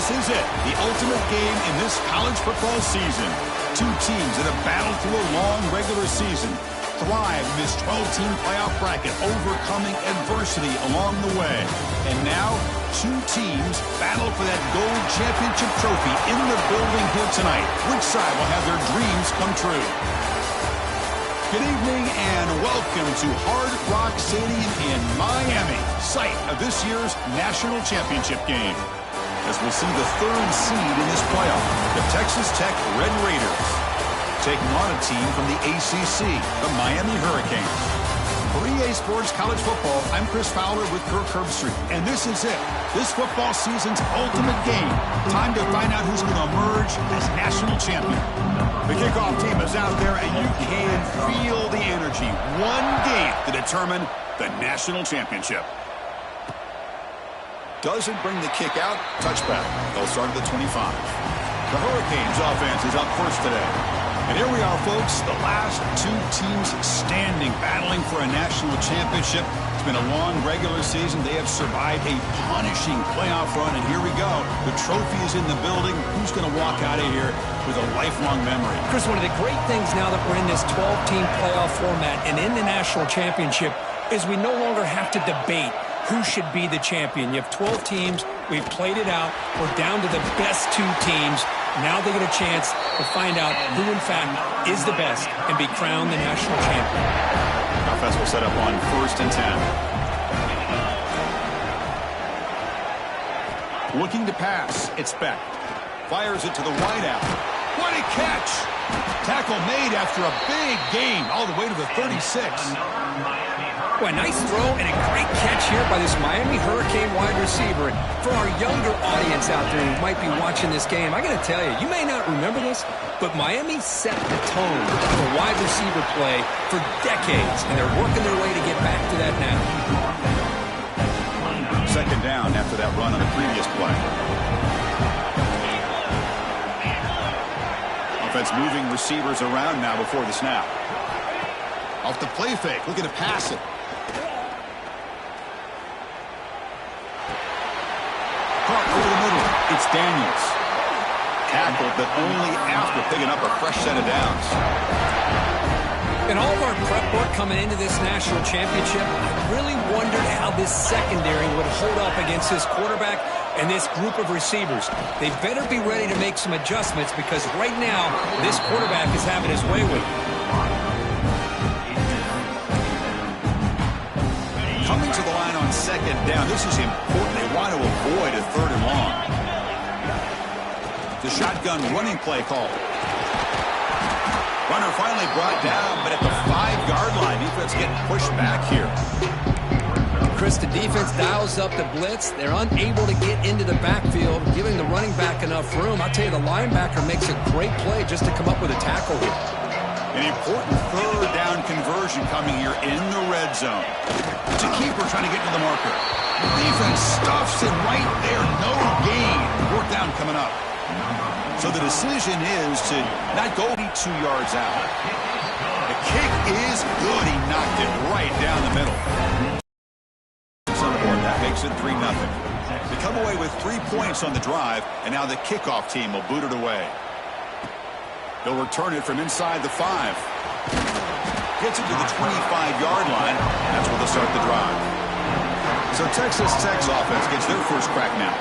This is it, the ultimate game in this college football season. Two teams that have battled through a long regular season, thrive in this 12-team playoff bracket, overcoming adversity along the way. And now, two teams battle for that gold championship trophy in the building here tonight. Which side will have their dreams come true? Good evening and welcome to Hard Rock Stadium in Miami, site of this year's national championship game. As we'll see the third seed in this playoff, the Texas Tech Red Raiders, taking on a team from the ACC, the Miami Hurricanes. For EA Sports College Football, I'm Chris Fowler with Kirk Herbstreit, and this is it, this football season's ultimate game. Time to find out who's going to emerge as national champion. The kickoff team is out there, and you can feel the energy. One game to determine the national championship. Doesn't bring the kick out. Touchback. They'll start at the 25. The Hurricanes offense is up first today. And here we are, folks, the last two teams standing, battling for a national championship. It's been a long regular season. They have survived a punishing playoff run, and here we go. The trophy is in the building. Who's going to walk out of here with a lifelong memory? Chris, one of the great things now that we're in this 12-team playoff format and in the national championship is we no longer have to debate who should be the champion. You have 12 teams. We've played it out. We're down to the best two teams. Now they get a chance to find out who, in fact, is the best and be crowned the national champion. Offense will set up on 1st and 10. Looking to pass. It's Beck. Fires it to the wideout. What a catch! Tackle made after a big gain all the way to the 36. Well, a nice throw and a great catch here by this Miami Hurricane wide receiver. And for our younger audience out there who might be watching this game, I got to tell you, you may not remember this, but Miami set the tone for wide receiver play for decades, and they're working their way to get back to that now. 2nd down after that run on the previous play. Offense moving receivers around now before the snap. Off the play fake, looking to pass it. Caught over the middle. It's Daniels. Tackled, but only after picking up a fresh set of downs. In all of our prep work coming into this national championship, I really wondered how this secondary would hold up against this quarterback and this group of receivers. They better be ready to make some adjustments because right now, this quarterback is having his way with it. Coming to the line on 2nd down. This is important. They want to avoid a 3rd and long. The shotgun running play call. Runner finally brought down, but at the 5-yard line, defense getting pushed back here. Chris, the defense dials up the blitz. They're unable to get into the backfield, giving the running back enough room. I'll tell you, the linebacker makes a great play just to come up with a tackle here. An important 3rd down conversion coming here in the red zone. It's a keeper trying to get to the marker. Defense stuffs it right there. No gain. 4th down coming up. So the decision is to not go 2 yards out. The kick is good. He knocked it right down the middle. That makes it 3-0. They come away with 3 points on the drive, and now the kickoff team will boot it away. They'll return it from inside the 5. Gets it to the 25-yard line. That's where they'll start the drive. So Texas Tech's offense gets their first crack now.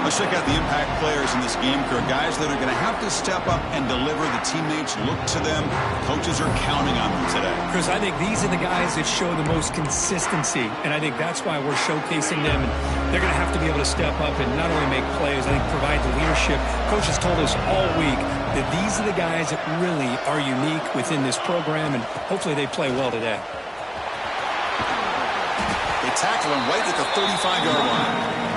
Let's check out the impact players in this game, Kirk. Guys that are going to have to step up and deliver. The teammates look to them. Coaches are counting on them today. Chris, I think these are the guys that show the most consistency, and I think that's why we're showcasing them. And they're going to have to be able to step up and not only make plays, I think provide the leadership. Coaches told us all week that these are the guys that really are unique within this program, and hopefully they play well today. They tackle him right at the 35-yard line.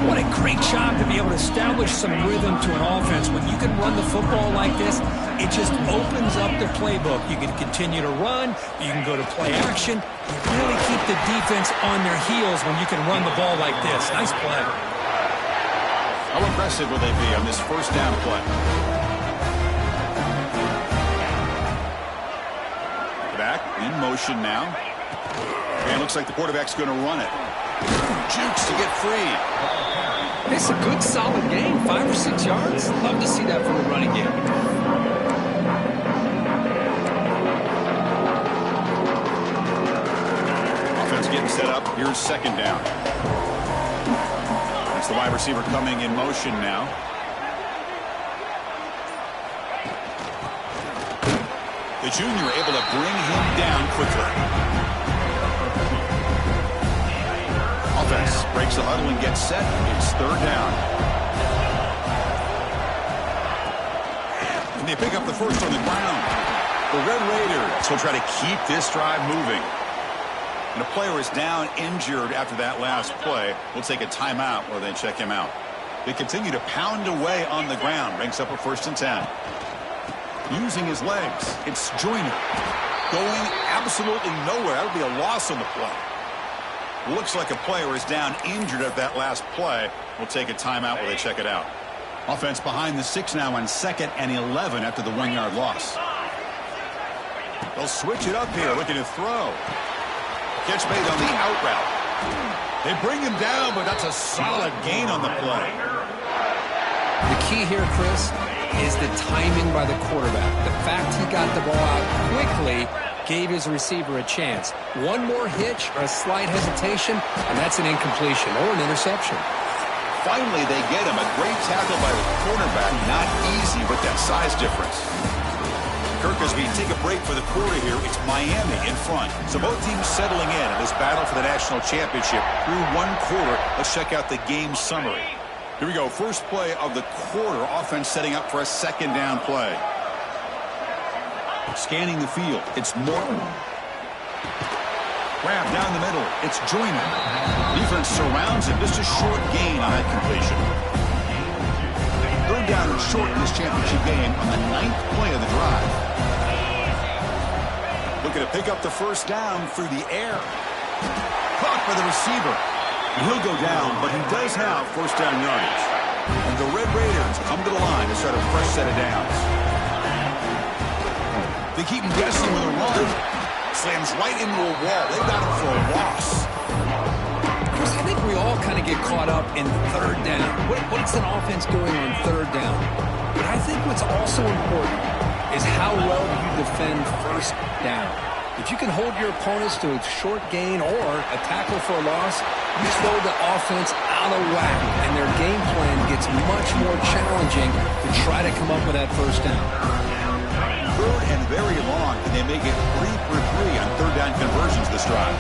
What a great job to be able to establish some rhythm to an offense. When you can run the football like this, it just opens up the playbook. You can continue to run. You can go to play action. You really keep the defense on their heels when you can run the ball like this. Nice play. How aggressive will they be on this 1st down play? Back in motion now. And it looks like the quarterback's going to run it. Jukes to get free. It's a good, solid game. 5 or 6 yards. Love to see that from the running game. Offense getting set up. Here's second down. That's the wide receiver coming in motion now. The junior able to bring him down quickly. Offense breaks the huddle and gets set. It's third down. And they pick up the first on the ground. The Red Raiders will try to keep this drive moving. And a player is down injured after that last play. We'll take a timeout or they check him out. They continue to pound away on the ground. Brings up a 1st and 10. Using his legs. It's Joyner. Going absolutely nowhere. That'll be a loss on the play. Looks like a player is down injured at that last play. We'll take a timeout while they check it out. Offense behind the 6 now on 2nd and 11 after the 1-yard loss. They'll switch it up here, looking to throw. Catch made on the out route. They bring him down, but that's a solid gain on the play. The key here, Chris, is the timing by the quarterback. The fact he got the ball out quickly gave his receiver a chance. One more hitch or a slight hesitation, and that's an incompletion or an interception. Finally, they get him. A great tackle by the cornerback. Not easy with that size difference. Kirk, as we take a break for the quarter here, it's Miami in front. So both teams settling in this battle for the national championship through 1 quarter. Let's check out the game summary. Here we go. First play of the quarter. Offense setting up for a 2nd down play. Scanning the field. It's Morton. Grab down the middle. It's Joyner. Defense surrounds him. Just a short gain on that completion. 3rd down and short in this championship game on the 9th play of the drive. Looking to pick up the 1st down through the air. Caught by the receiver. He'll go down, but he does have 1st down yardage. And the Red Raiders come to the line to start a fresh set of downs. They keep him guessing with a run. Slams right into a wall. They got him for a loss. Chris, I think we all kind of get caught up in 3rd down. What's an offense doing on 3rd down? But I think what's also important is how well do you defend 1st down. If you can hold your opponents to a short gain or a tackle for a loss, you throw the offense out of whack, and their game plan gets much more challenging to try to come up with that 1st down. 3rd and very long, and they make it 3 for 3 on 3rd down conversions this drive.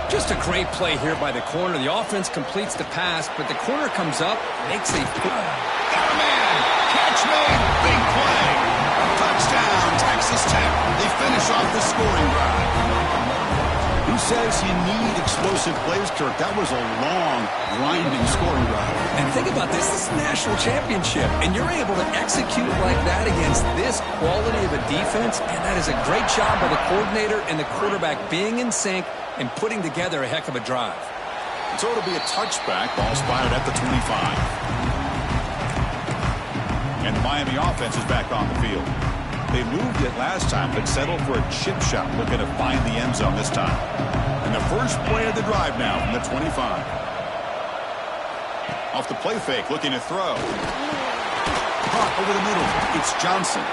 Just a great play here by the corner. The offense completes the pass, but the corner comes up, makes a... Got a man! Catch made! Big play! Touchdown, Texas Tech. They finish off the scoring drive. Who says you need explosive plays, Kirk? That was a long, grinding scoring drive. And think about this. This is a national championship, and you're able to execute like that against this quality of a defense, and that is a great job by the coordinator and the quarterback being in sync and putting together a heck of a drive. So it'll be a touchback. Ball spotted at the 25. And the Miami offense is back on the field. They moved it last time, but settled for a chip shot, looking to find the end zone this time. And the first play of the drive now from the 25. Off the play fake, looking to throw. Caught over the middle. It's Johnson.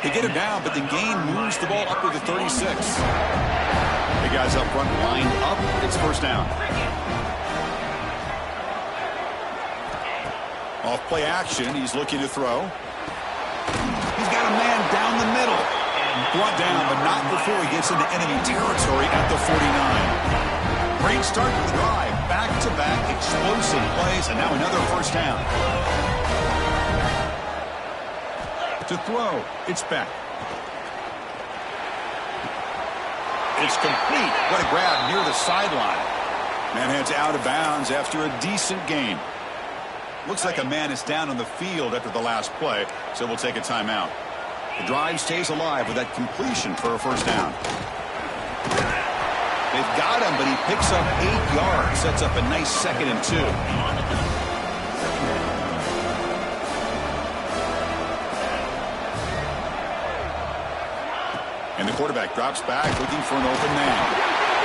They get him down, but the gain moves the ball up to the 36. The guys up front lined up. It's 1st down. Off play action, he's looking to throw. He's got a man down the middle. Brought down, but not before he gets into enemy territory at the 49. Great start to the drive. Back-to-back explosive plays, and now another 1st down. To throw, it's Beck. It's complete. What a grab near the sideline. Man heads out of bounds after a decent gain. Looks like a man is down on the field after the last play, so we'll take a timeout. The drive stays alive with that completion for a 1st down. They've got him, but he picks up 8 yards. Sets up a nice 2nd and 2. And the quarterback drops back, looking for an open man.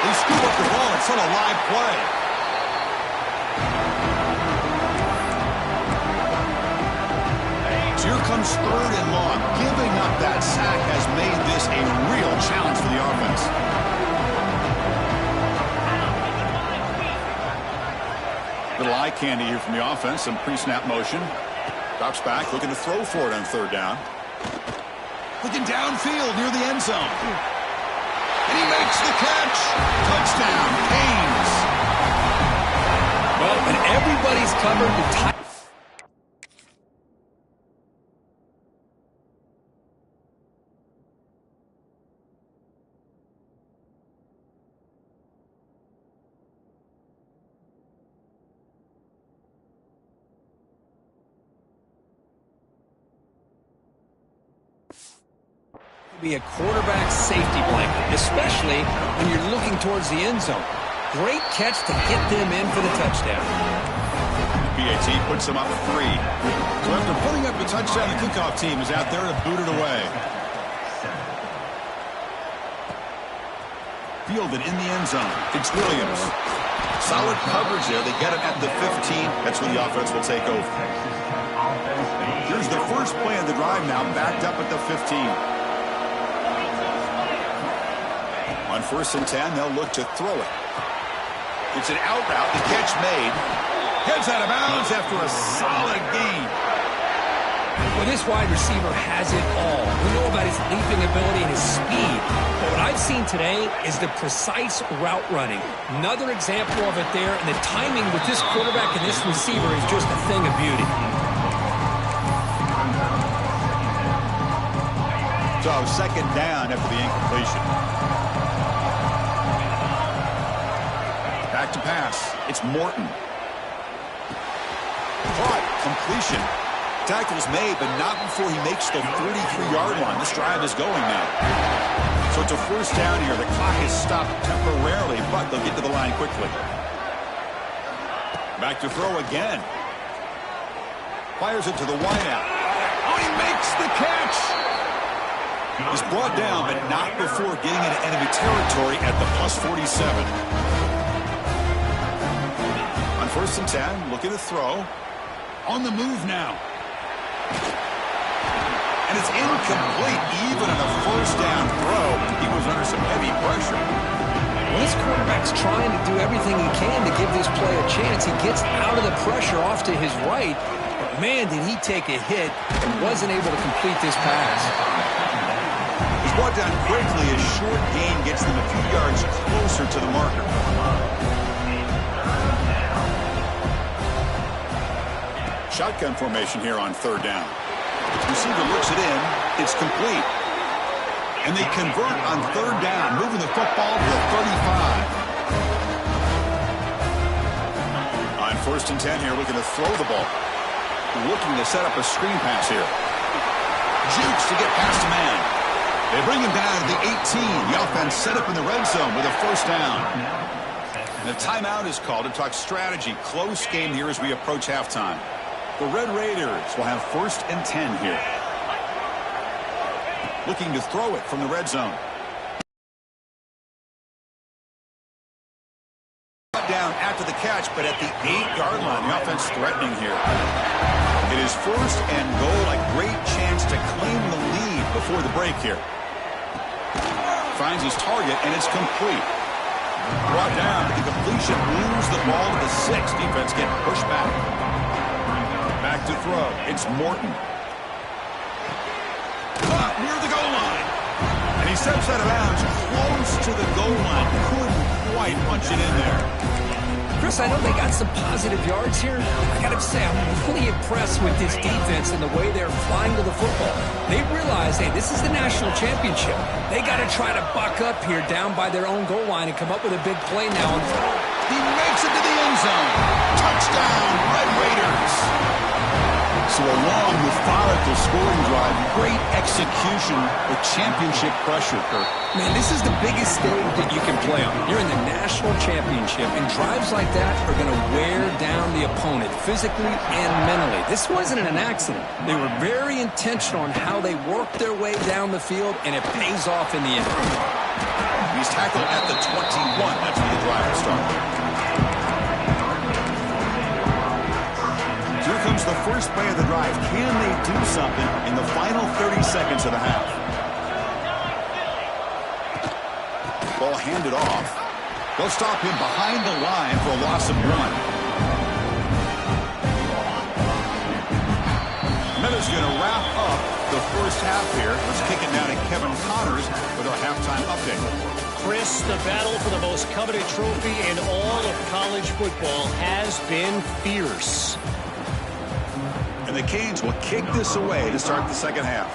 They scoop up the ball. It's on a live play. So here comes 3rd and long. Giving up that sack has made this a real challenge for the offense. Little eye candy here from the offense. Some pre-snap motion. Drops back, looking to throw for it on 3rd down. Looking downfield near the end zone. And he makes the catch. Touchdown, Canes. Well, when everybody's covered, the tight be a quarterback safety blanket, especially when you're looking towards the end zone. Great catch to get them in for the touchdown. PAT puts them up 3. So after putting up the touchdown, the kickoff team is out there to boot it away. Fielded in the end zone. It's Williams. Solid coverage there. They get it at the 15. That's when the offense will take over. Here's the first play of the drive now, backed up at the 15. On 1st and 10, they'll look to throw it. It's an out route. The catch made. Heads out of bounds after a solid gain. Well, this wide receiver has it all. We know about his leaping ability and his speed. But what I've seen today is the precise route running. Another example of it there. And the timing with this quarterback and this receiver is just a thing of beauty. So 2nd down after the incompletion. Back to pass. It's Morton. Caught. Completion. Tackle's made, but not before he makes the 33-yard line. This drive is going now. So it's a 1st down here. The clock is stopped temporarily, but they'll get to the line quickly. Back to throw again. Fires it to the wideout. Oh, he makes the catch. He's brought down, but not before getting into enemy territory at the +47. On 1st and 10, looking to throw. On the move now. And it's incomplete, even on a 1st down throw. He was under some heavy pressure. Well, this quarterback's trying to do everything he can to give this play a chance. He gets out of the pressure off to his right. But, man, did he take a hit and wasn't able to complete this pass. He's brought down quickly. A short gain gets them a few yards closer to the marker. Shotgun formation here on 3rd down. Receiver looks it in. It's complete. And they convert on 3rd down, moving the football to the 35. On 1st and 10 here, looking to throw the ball. Looking to set up a screen pass here. Jukes to get past a man. They bring him down to the 18. The offense set up in the red zone with a 1st down. And the timeout is called to talk strategy. Close game here as we approach halftime. The Red Raiders will have 1st and 10 here. Looking to throw it from the red zone. Down after the catch, but at the 8-yard line, the offense threatening here. It is 1st and goal, a great chance to claim the lead before the break here. Finds his target, and it's complete. Brought down, but the completion moves the ball to the 6. Defense getting pushed back. Back to throw. It's Morton. Caught near the goal line. And he steps out of bounds close to the goal line. Couldn't quite punch it in there. Chris, I know they got some positive yards here. I got to say, I'm really impressed with this defense and the way they're flying to the football. They realize, hey, this is the national championship. They got to try to buck up here down by their own goal line and come up with a big play now. He makes it to the end zone. Touchdown, Red Raiders. So a long, methodical scoring drive. Great execution with championship pressure, Kirk. Man, this is the biggest stage that you can play on. You're in the national championship, and drives like that are going to wear down the opponent physically and mentally. This wasn't an accident. They were very intentional on how they worked their way down the field, and it pays off in the end. He's tackled at the 21. That's where the drive will start. Here comes the first play of the drive. Can they do something in the final 30 seconds of the half? Ball handed off. They'll stop him behind the line for a loss of 1. Miller's going to wrap up the first half here. Let's kick it now to Kevin Connors with our halftime update. Chris, the battle for the most coveted trophy in all of college football has been fierce. And the Canes will kick this away to start the second half.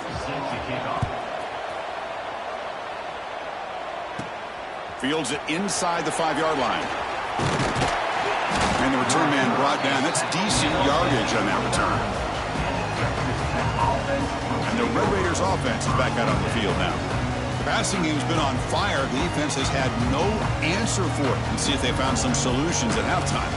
Fields it inside the 5-yard line. And the return man brought down. That's decent yardage on that return. And the Red Raiders offense is back out on the field now. The passing game's been on fire. The defense has had no answer for it. Let's see if they found some solutions at halftime.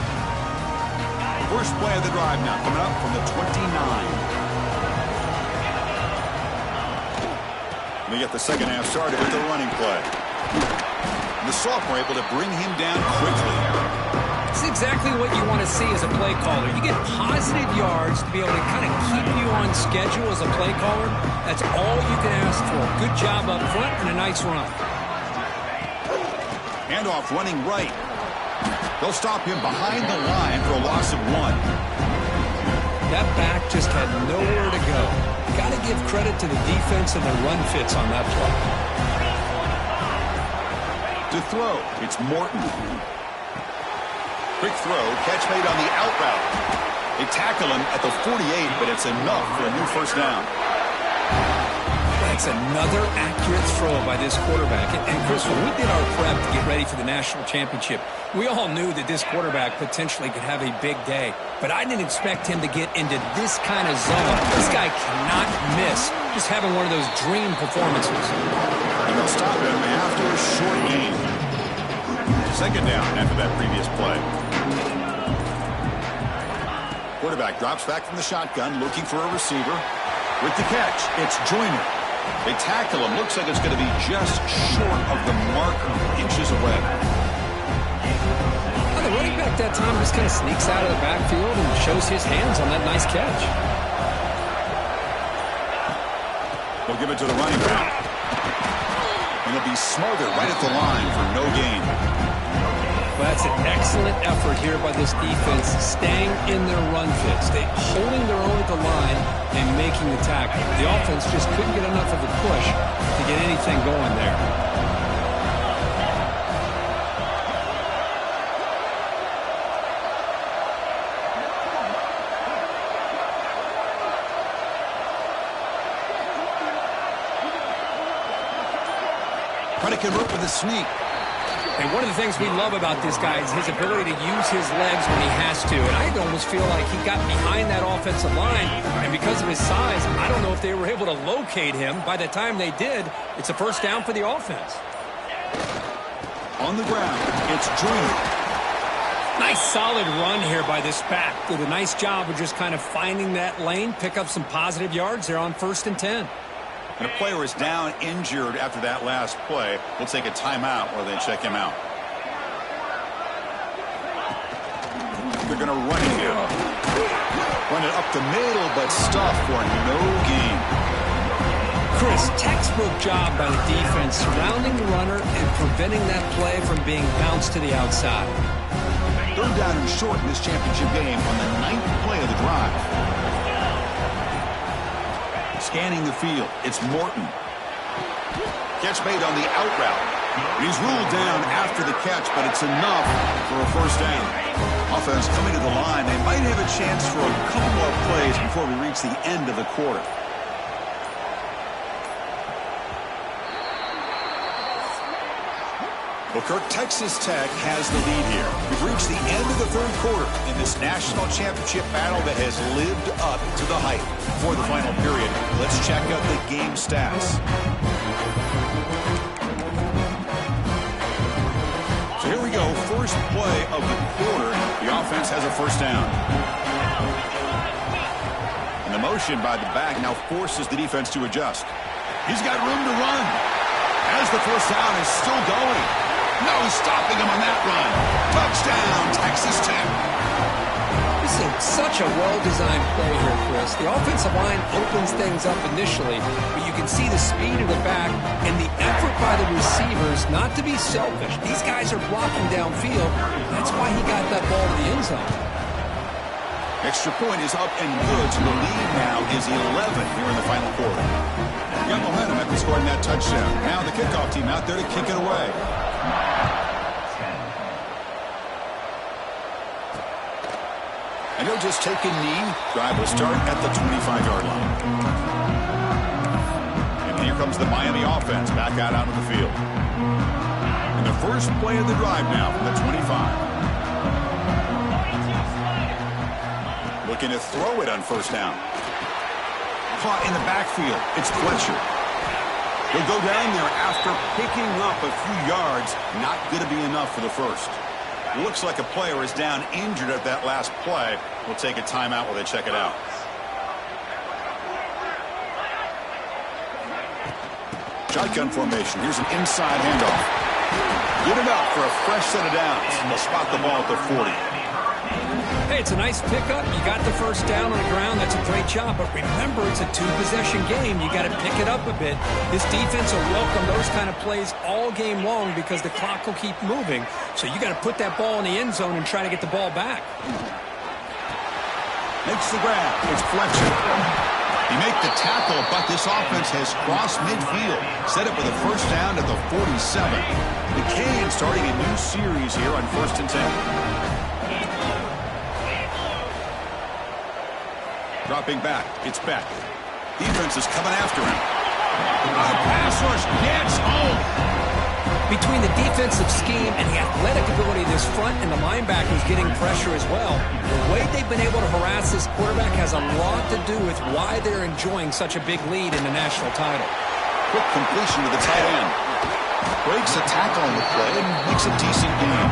First play of the drive now coming up from the 29. We get the second half started with the running play. The sophomore able to bring him down quickly. It's exactly what you want to see as a play caller. You get positive yards to be able to kind of keep you on schedule as a play caller. That's all you can ask for. Good job up front and a nice run. Handoff running right. They'll stop him behind the line for a loss of 1. That back just had nowhere to go. Got to give credit to the defense and their run fits on that play. To throw, it's Morton. Quick throw, catch made on the out route. They tackle him at the 48, but it's enough for a new first down. That's another accurate throw by this quarterback. And Chris, when we did our prep to get ready for the national championship, we all knew that this quarterback potentially could have a big day. But I didn't expect him to get into this kind of zone. This guy cannot miss. Just having one of those dream performances. And they'll stop him after a short gain. Second down after that previous play. Quarterback drops back from the shotgun, looking for a receiver. With the catch, it's Joyner. They tackle him. Looks like it's going to be just short of the marker, inches away. Well, the running back that time just kind of sneaks out of the backfield and shows his hands on that nice catch. They'll give it to the running back. And he'll be smothered right at the line for no gain. Well, that's an excellent effort here by this defense, staying in their run fits. They holding their own at the line and making the tackle. The offense just couldn't get enough of a push to get anything going there. Trying to convert with a sneak. And one of the things we love about this guy is his ability to use his legs when he has to. And I almost feel like he got behind that offensive line. And because of his size, I don't know if they were able to locate him. By the time they did, it's a first down for the offense. On the ground, it's Joyner. Nice solid run here by this back. Did a nice job of just kind of finding that lane, pick up some positive yards there on 1st and 10. And a player is down injured after that last play. We'll take a timeout while they check him out. They're going to run it here. Run it up the middle, but stuff for no gain. Chris, textbook job by the defense surrounding the runner and preventing that play from being bounced to the outside. 3rd down and short in this championship game on the 9th play of the drive. Scanning the field, it's Morton. Catch made on the out route. He's ruled down after the catch, but it's enough for a first down. Offense coming to the line. They might have a chance for a couple more plays before we reach the end of the quarter. Well, Kirk, Texas Tech has the lead here. We've reached the end of the 3rd quarter in this national championship battle that has lived up to the hype. Before the final period, let's check out the game stats. So here we go, first play of the quarter. The offense has a first down. And the motion by the back now forces the defense to adjust. He's got room to run. As the first down is still going. No stopping him on that run. Touchdown, Texas Tech. This is such a well-designed play here, Chris. The offensive line opens things up initially, but you can see the speed of the back and the effort by the receivers not to be selfish. These guys are blocking downfield. That's why he got that ball to the end zone. Extra point is up and good, so the lead now is 11 here in the final quarter. Got momentum after scoring that touchdown. Now the kickoff team out there to kick it away. And he'll just take a knee. Drive will start at the 25-yard line. And here comes the Miami offense back out onto the field. And the first play of the drive now from the 25. Looking to throw it on first down. Caught in the backfield. It's Fletcher. He'll go down there after picking up a few yards. Not going to be enough for the first. Looks like a player is down injured at that last play. We'll take a timeout while they check it out. Shotgun formation. Here's an inside handoff. Good enough for a fresh set of downs. They'll spot the ball at the 40. Hey, it's a nice pickup. You got the first down on the ground. That's a great job. But remember, it's a two-possession game. You got to pick it up a bit. This defense will welcome those kind of plays all game long because the clock will keep moving. So you got to put that ball in the end zone and try to get the ball back. Makes the grab. It's Fletcher. He made the tackle, but this offense has crossed midfield. Set up with a first down at the 47. The Canes starting a new series here on 1st and 10. Dropping back. It's Beck. Defense is coming after him. Pass rush gets home. Between the defensive scheme and the athletic ability of this front and the linebackers getting pressure as well, the way they've been able to harass this quarterback has a lot to do with why they're enjoying such a big lead in the national title. Quick completion to the tight end. Breaks a tackle on the play and makes a decent gain.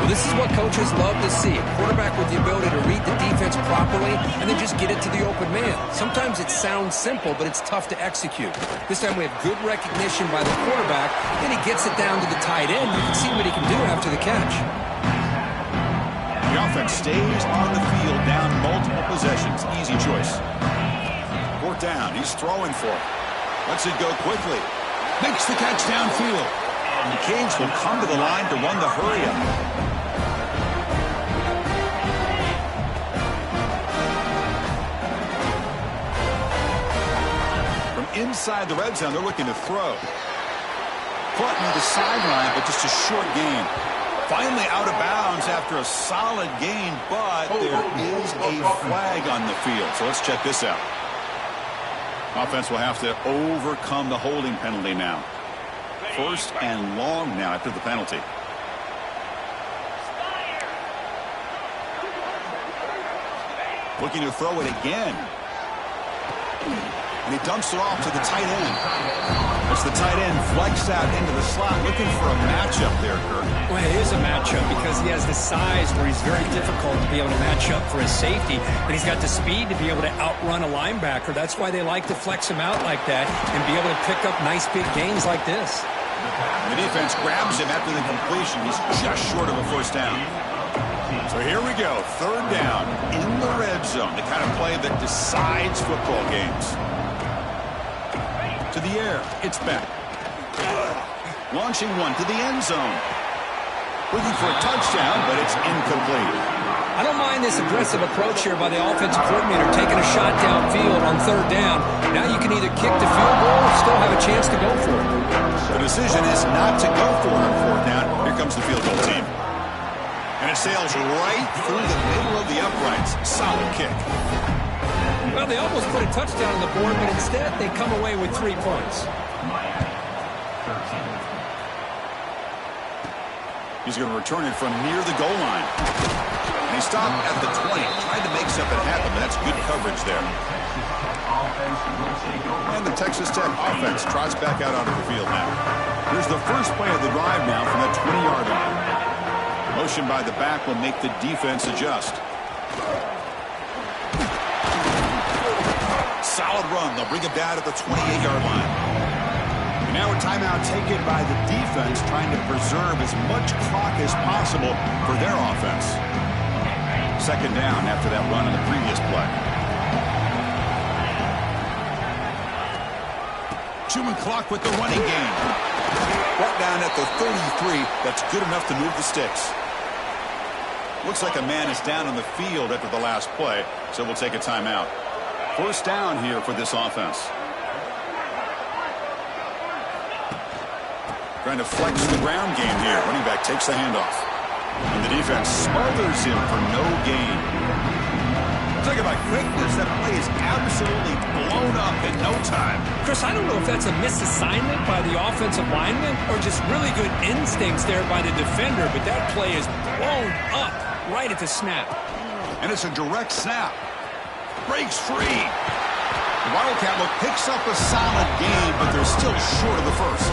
Well, this is what coaches love to see. A quarterback with the ability to read the defense properly and then just get it to the open man. Sometimes it sounds simple, but it's tough to execute. This time we have good recognition by the quarterback. Then he gets it down to the tight end. You can see what he can do after the catch. The offense stays on the field down multiple possessions. Easy choice. 4th down. He's throwing for it. Lets it go quickly. Makes the catch downfield. And the Canes will come to the line to run the hurry-up. Inside the red zone, they're looking to throw. Caught near the sideline, but just a short gain. Finally out of bounds after a solid gain, but there is a flag on the field. So let's check this out. Offense will have to overcome the holding penalty now. 1st and long now after the penalty. Looking to throw it again. And he dumps it off to the tight end. It's the tight end flex out into the slot, looking for a matchup there, Kirk. Well, it is a matchup because he has the size where he's very difficult to be able to match up for his safety, and he's got the speed to be able to outrun a linebacker. That's why they like to flex him out like that and be able to pick up nice big gains like this. The defense grabs him after the completion. He's just short of a first down. So here we go, 3rd down in the red zone, the kind of play that decides football games. To the air, it's Beck. Launching one to the end zone. Looking for a touchdown, but it's incomplete. I don't mind this aggressive approach here by the offensive coordinator, taking a shot downfield on 3rd down. Now you can either kick the field goal or still have a chance to go for it. The decision is not to go for it on 4th down. Here comes the field goal team. And it sails right through the middle of the uprights. Solid kick. Well, they almost put a touchdown on the board, but instead they come away with 3 points. He's going to return it from near the goal line. And he stopped at the 20. Tried to make something happen, but that's good coverage there. And the Texas Tech offense trots back out onto the field now. Here's the first play of the drive now from the 20-yard line. Motion by the back will make the defense adjust. Solid run. They'll bring it down at the 28-yard line. And now a timeout taken by the defense, trying to preserve as much clock as possible for their offense. Second down after that run on the previous play. Chewing clock with the running game. Brought down at the 33. That's good enough to move the sticks. Looks like a man is down on the field after the last play, so we'll take a timeout. First down here for this offense. Trying to flex the ground game here. Running back takes the handoff. And the defense smothers him for no gain. Talk about quickness. That play is absolutely blown up in no time. Chris, I don't know if that's a misassignment by the offensive lineman or just really good instincts there by the defender, but that play is blown up right at the snap. And it's a direct snap. Breaks free. The Wildcat look picks up a solid gain, but they're still short of the first.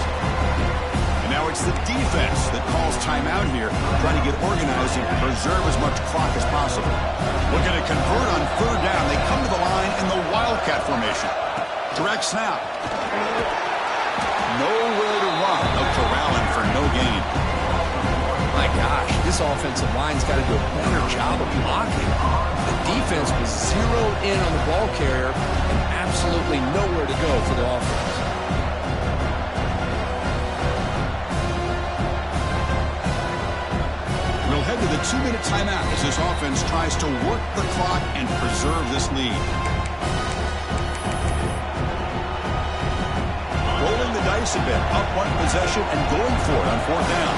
And now it's the defense that calls timeout here, trying to get organized and preserve as much clock as possible. Looking to convert on third down. They come to the line in the Wildcat formation. Direct snap. Nowhere to run. They'll corral him for no gain. My gosh, this offensive line's got to do a better job of blocking. The defense was zeroed in on the ball carrier and absolutely nowhere to go for the offense. We'll head to the 2-minute timeout as this offense tries to work the clock and preserve this lead. Rolling the dice a bit, up one possession and going for it on fourth down.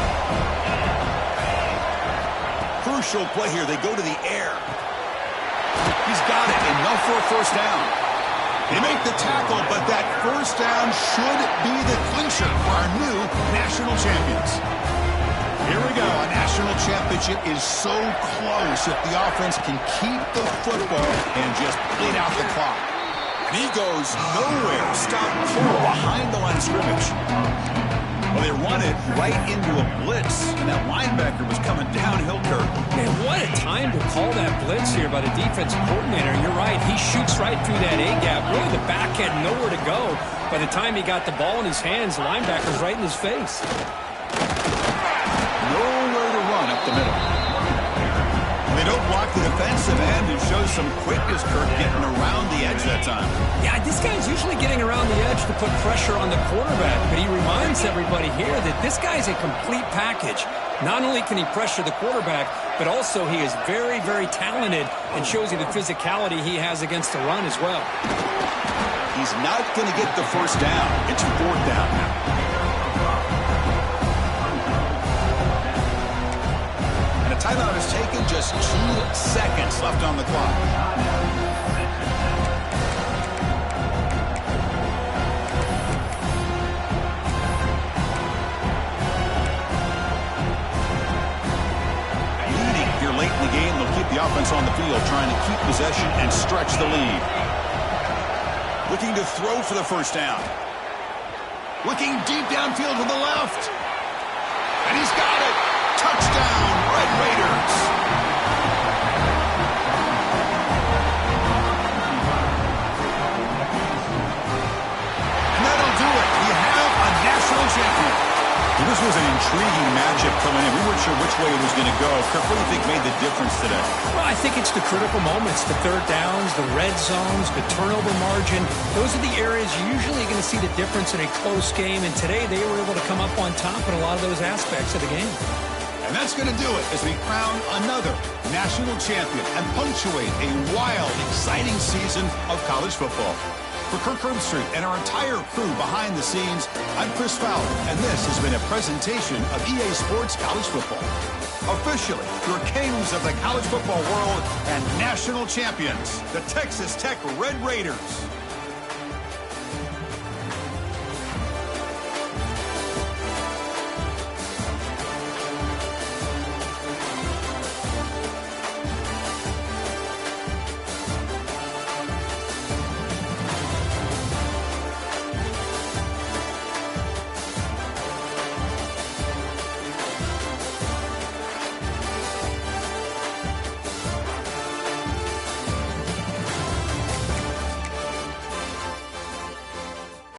Crucial play here. They go to the air. He's got it. Enough for a first down. They make the tackle, but that first down should be the clincher for our new national champions. Here we go. A national championship is so close if the offense can keep the football and just bleed out the clock. And he goes nowhere. Stop behind the line of scrimmage. Well, they run it right into a blitz, and that linebacker was coming downhill, Kirk. Man, what a time to call that blitz here by the defensive coordinator. You're right. He shoots right through that A-gap. Really, the back had nowhere to go. By the time he got the ball in his hands, the linebacker's right in his face. Nowhere to run up the middle. They don't block the defensive end and show some quickness, Kirk, getting around the edge that time. Yeah, this guy's usually getting around the edge to put pressure on the quarterback, but he reminds everybody here that this guy's a complete package. Not only can he pressure the quarterback, but also he is very, very talented and shows you the physicality he has against the run as well. He's not going to get the first down. It's fourth down now. Timeout is taken, just 2 seconds left on the clock. Leading here late in the game, they'll keep the offense on the field, trying to keep possession and stretch the lead. Looking to throw for the first down. Looking deep downfield to the left. And he's got it. Touchdown, Red Raiders. And that'll do it. We have a national champion. Well, this was an intriguing matchup coming in. We weren't sure which way it was going to go. Kirk, what do you think made the difference today? Well, I think it's the critical moments, the third downs, the red zones, the turnover margin. Those are the areas you're usually going to see the difference in a close game. And today they were able to come up on top in a lot of those aspects of the game. And that's going to do it as we crown another national champion and punctuate a wild, exciting season of college football. For Kirk Herbstreit and our entire crew behind the scenes, I'm Chris Fowler, and this has been a presentation of EA Sports College Football. Officially, your kings of the college football world and national champions, the Texas Tech Red Raiders.